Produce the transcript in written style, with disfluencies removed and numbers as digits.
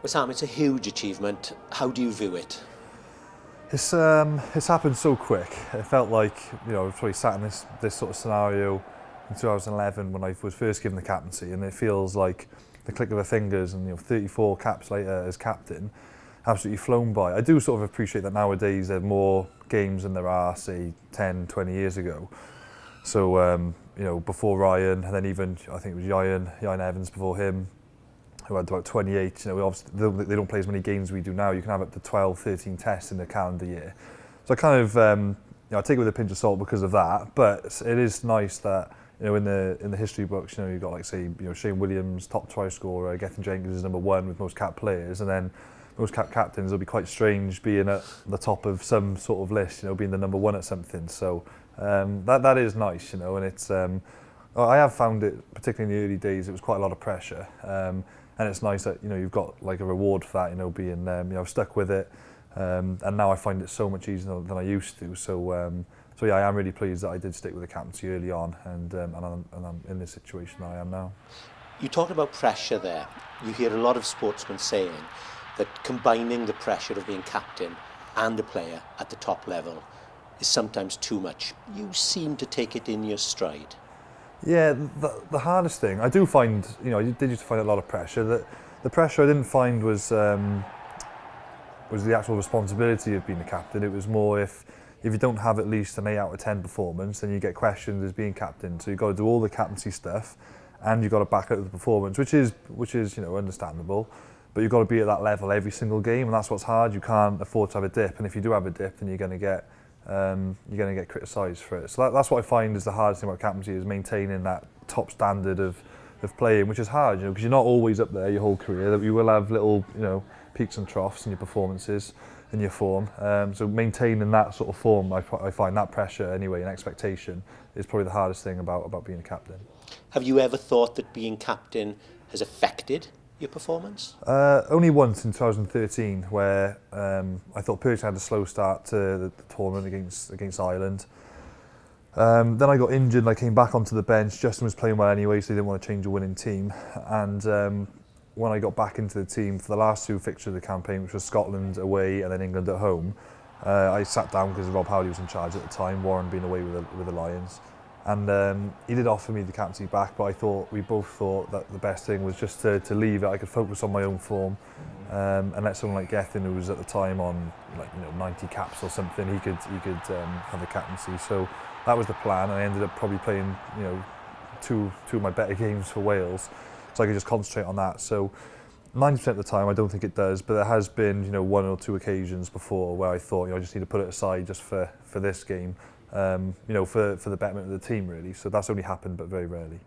Well, Sam, it's a huge achievement. How do you view it? It's happened so quick. It felt like, you know, I was probably sat in this sort of scenario in 2011 when I was first given the captaincy, and it feels like the click of a fingers, and 34 caps later as captain, absolutely flown by. I do sort of appreciate that nowadays there are more games than there are, say, 10, 20 years ago. So, before Ryan, and then even, I think it was Ian Evans before him, who had about 28, obviously they don't play as many games as we do now. You can have up to 12, 13 tests in a calendar year. So I kind of, I take it with a pinch of salt because of that, but it is nice that, in the history books, you've got, like, say, Shane Williams, top try scorer, Gethin Jenkins is #1 with most cap players, and then most cap captains. It'll be quite strange being at the top of some sort of list, being the #1 at something. So that is nice, and it's, I have found it, particularly in the early days, it was quite a lot of pressure. And it's nice that you've got like a reward for that, being I've stuck with it, and now I find it so much easier than I used to. So yeah, I am really pleased that I did stick with the captaincy early on, and I'm in this situation that I am now. You talked about pressure there. You hear a lot of sportsmen saying that combining the pressure of being captain and a player at the top level is sometimes too much. You seem to take it in your stride. Yeah, the hardest thing, I do find, I did used to find a lot of pressure. The pressure I didn't find was the actual responsibility of being a captain. It was more if you don't have at least an 8 out of 10 performance, then you get questioned as being captain. So you've got to do all the captaincy stuff, and you've got to back up the performance, which is understandable. But you've got to be at that level every single game, and that's what's hard. You can't afford to have a dip, and if you do have a dip, then you're going to get criticised for it. So that's what I find is the hardest thing about captaincy, is maintaining that top standard of playing, which is hard, because you're not always up there your whole career. You will have little, peaks and troughs in your performances, in your form. So maintaining that sort of form, I find that pressure anyway, and expectation, is probably the hardest thing about being a captain. Have you ever thought that being captain has affected your performance? Only once in 2013, where I thought personally I had a slow start to the tournament against Ireland. Then I got injured and I came back onto the bench. Justin was playing well anyway, so they didn't want to change a winning team. And when I got back into the team for the last 2 fixtures of the campaign, which was Scotland away and then England at home, I sat down because Rob Howley was in charge at the time, Warren being away with the Lions. And he did offer me the captaincy back, but we both thought that the best thing was just to leave it. I could focus on my own form, and let someone like Gethin, who was at the time on 90 caps or something, he could have the captaincy. So that was the plan. I ended up probably playing two of my better games for Wales, so I could just concentrate on that. So 90% of the time, I don't think it does, but there has been 1 or 2 occasions before where I thought I just need to put it aside just for this game. For the betterment of the team, really. So that's only happened, but very rarely.